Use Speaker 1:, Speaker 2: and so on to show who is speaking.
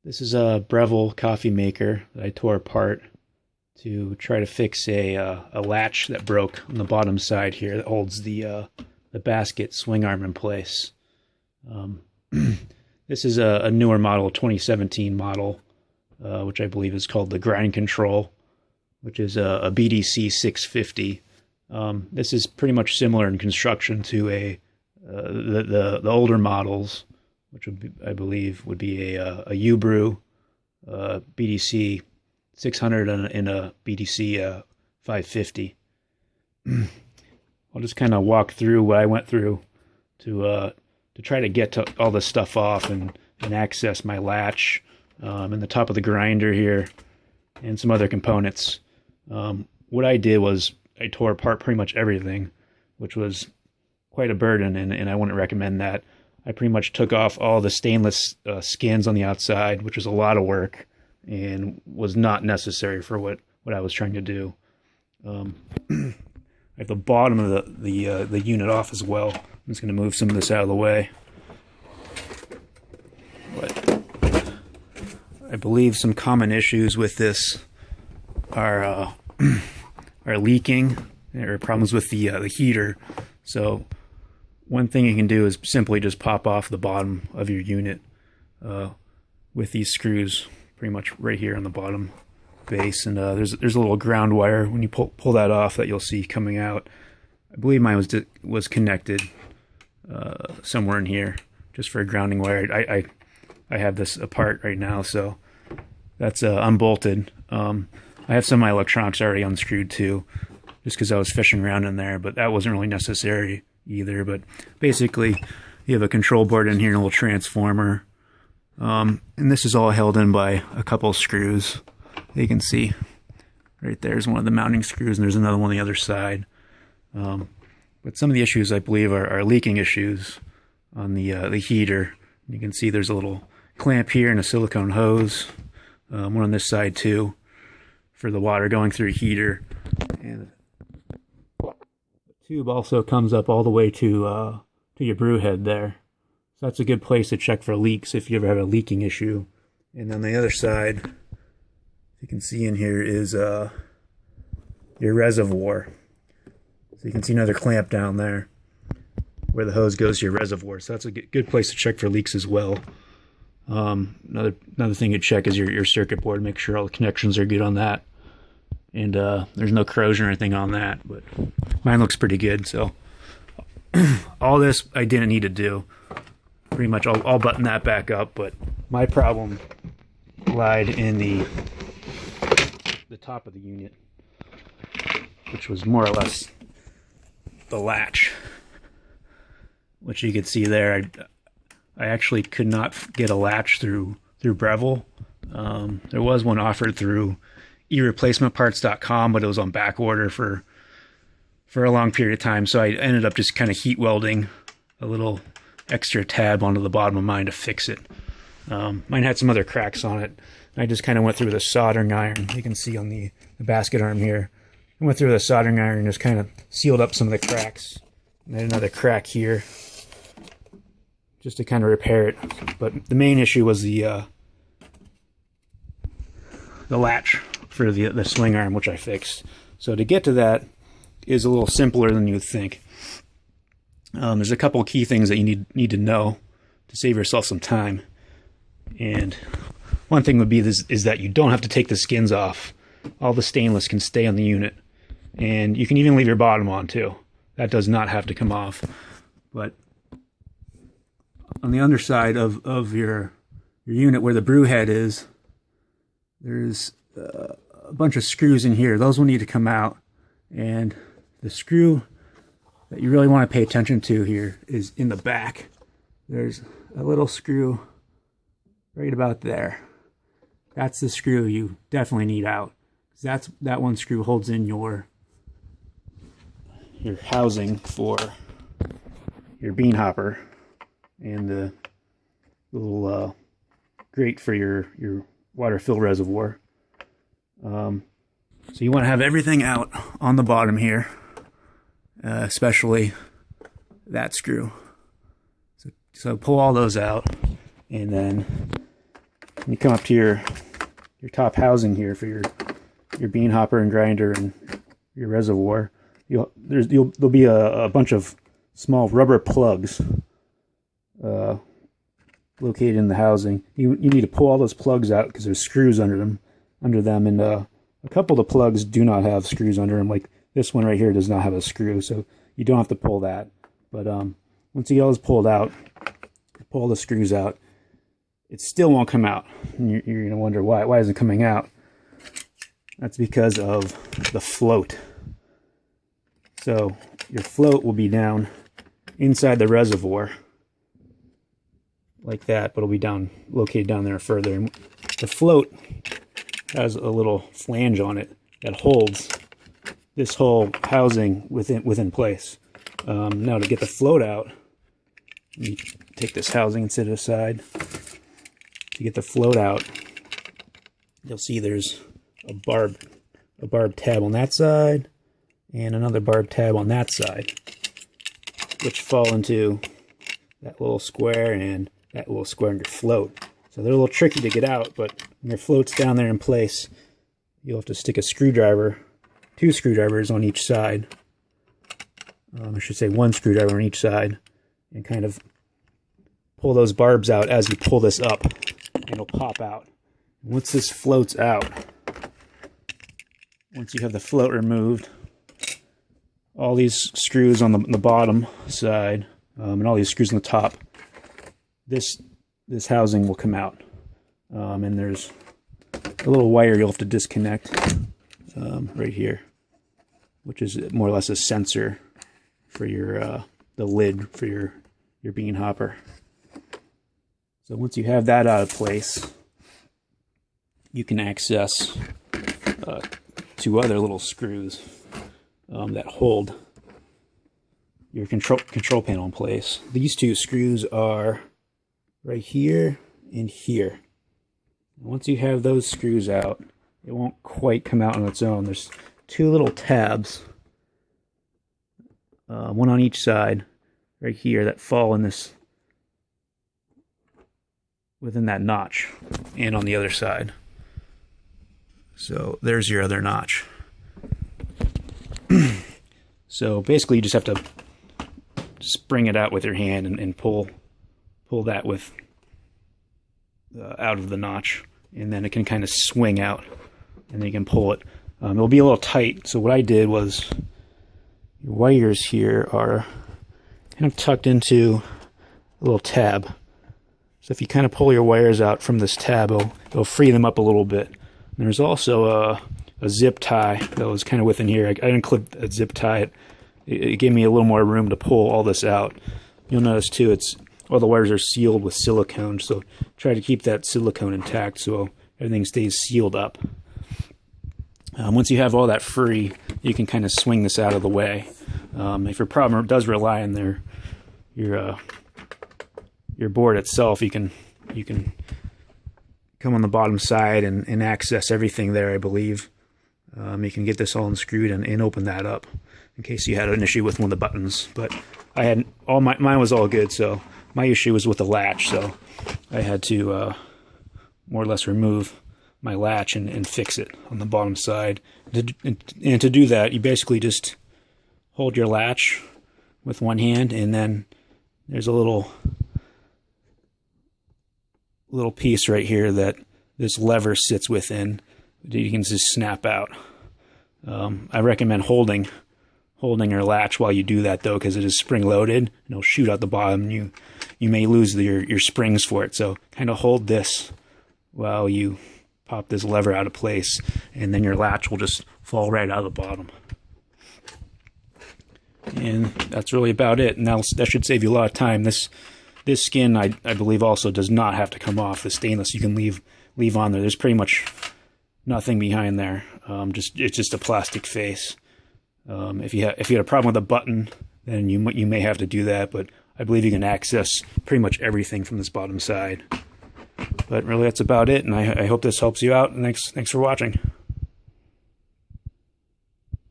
Speaker 1: This is a Breville coffee maker that I tore apart to try to fix a latch that broke on the bottom side here that holds the basket swing arm in place. This is a newer model, 2017 model, which I believe is called the grind control, which is a BDC650. This is pretty much similar in construction to the older models, which would be, I believe would be a YouBrew, BDC600 and a BDC550. I'll just kind of walk through what I went through to try to get to all this stuff off and access my latch and the top of the grinder here and some other components. What I did was I tore apart pretty much everything, which was quite a burden, and I wouldn't recommend that. I pretty much took off all the stainless skins on the outside, which was a lot of work and was not necessary for what I was trying to do. I have the bottom of the unit off as well. I'm just going to move some of this out of the way. But I believe some common issues with this are leaking or problems with the heater. So one thing you can do is simply just pop off the bottom of your unit with these screws, pretty much right here on the bottom base. And there's a little ground wire when you pull that off that you'll see coming out. I believe mine was connected somewhere in here, just for a grounding wire. I have this apart right now, so that's unbolted. I have some of my electronics already unscrewed too, just because I was fishing around in there, but that wasn't really necessary either. But basically, you have a control board in here and a little transformer, and this is all held in by a couple of screws. You can see right there's one of the mounting screws, and there's another one on the other side. But some of the issues, I believe, are leaking issues on the heater. You can see there's a little clamp here and a silicone hose, one on this side too, for the water going through a heater. And the tube also comes up all the way to your brew head there. So that's a good place to check for leaks if you ever have a leaking issue. And on the other side, you can see in here is your reservoir. So you can see another clamp down there where the hose goes to your reservoir. So that's a good place to check for leaks as well. Another thing to check is your circuit board. Make sure all the connections are good on that. And there's no corrosion or anything on that, but mine looks pretty good. So all this I didn't need to do. Pretty much I'll button that back up, but my problem lied in the top of the unit, which was more or less the latch, which you can see there. I actually could not get a latch through Breville. There was one offered through eReplacementParts.com, but it was on back order for a long period of time, so I ended up just kind of heat welding a little extra tab onto the bottom of mine to fix it. Mine had some other cracks on it. I just kind of went through with a soldering iron. You can see on the basket arm here. I went through with a soldering iron and just kind of sealed up some of the cracks. And then another crack here, just to kind of repair it. But the main issue was the latch for the swing arm, which I fixed. So to get to that is a little simpler than you would think. There's a couple of key things that you need to know to save yourself some time. And one thing would be is that you don't have to take the skins off. All the stainless can stay on the unit. And you can even leave your bottom on too. That does not have to come off. But on the underside of your unit where the brew head is, there's a bunch of screws in here. Those will need to come out. And the screw that you really want to pay attention to here is in the back. There's a little screw right about there. That's the screw you definitely need out. That one screw holds in your housing for your bean hopper and the little grate for your water fill reservoir. So you want to have everything out on the bottom here, especially that screw. So pull all those out, and then you come up to your top housing here for your bean hopper and grinder and your reservoir, there'll be a bunch of small rubber plugs located in the housing. You need to pull all those plugs out because there's screws under them, and a couple of the plugs do not have screws under them. Like this one right here does not have a screw, so you don't have to pull that. But once you get all this pulled out, pull the screws out, it still won't come out. And you're gonna wonder why isn't it coming out? That's because of the float. So your float will be down inside the reservoir like that, but it'll be located down there further. And the float has a little flange on it that holds this whole housing within place. Now to get the float out, you take this housing and set it aside. To get the float out, you'll see there's a barb tab on that side and another barb tab on that side, which fall into that little square and that little square in your float. So they're a little tricky to get out, but when your float's down there in place, you'll have to stick a screwdriver, 2 screwdrivers on each side. I should say 1 screwdriver on each side, and kind of pull those barbs out as you pull this up, and it'll pop out. Once this floats out, once you have the float removed, all these screws on the bottom side and all these screws on the top, this housing will come out. And there's a little wire you'll have to disconnect right here, which is more or less a sensor for your the lid for your bean hopper. So once you have that out of place, you can access 2 other little screws that hold your control panel in place. These 2 screws are right here and here. Once you have those screws out, it won't quite come out on its own. There's 2 little tabs, one on each side right here, that fall in this within that notch, and on the other side. So there's your other notch. So basically you just have to spring it out with your hand and pull that with out of the notch, and then it can kind of swing out, and then you can pull it. It'll be a little tight, so what I did was, your wires here are kind of tucked into a little tab. So if you kind of pull your wires out from this tab, it'll free them up a little bit. And there's also a zip tie that was kind of within here. I didn't clip a zip tie. It gave me a little more room to pull all this out. You'll notice too, all the wires are sealed with silicone, so try to keep that silicone intact so everything stays sealed up. Once you have all that free, you can kind of swing this out of the way. If your problem does rely on your board itself, you can come on the bottom side and access everything there, I believe. You can get this all unscrewed and open that up in case you had an issue with one of the buttons. But I had mine was all good, so my issue was with the latch, so I had to more or less remove my latch and fix it on the bottom side. And to do that, you basically just hold your latch with one hand, and then there's a little piece right here that this lever sits within that you can just snap out. I recommend holding your latch while you do that, though, because it is spring loaded and it'll shoot out the bottom. You may lose your springs for it, so kind of hold this while you pop this lever out of place, and then your latch will just fall right out of the bottom. And that's really about it. And that should save you a lot of time. This skin, I believe, also does not have to come off. The stainless you can leave on there. There's pretty much nothing behind there. It's just a plastic face. If you had a problem with a button, then you may have to do that. But I believe you can access pretty much everything from this bottom side. But really, that's about it. And I hope this helps you out. And thanks for watching.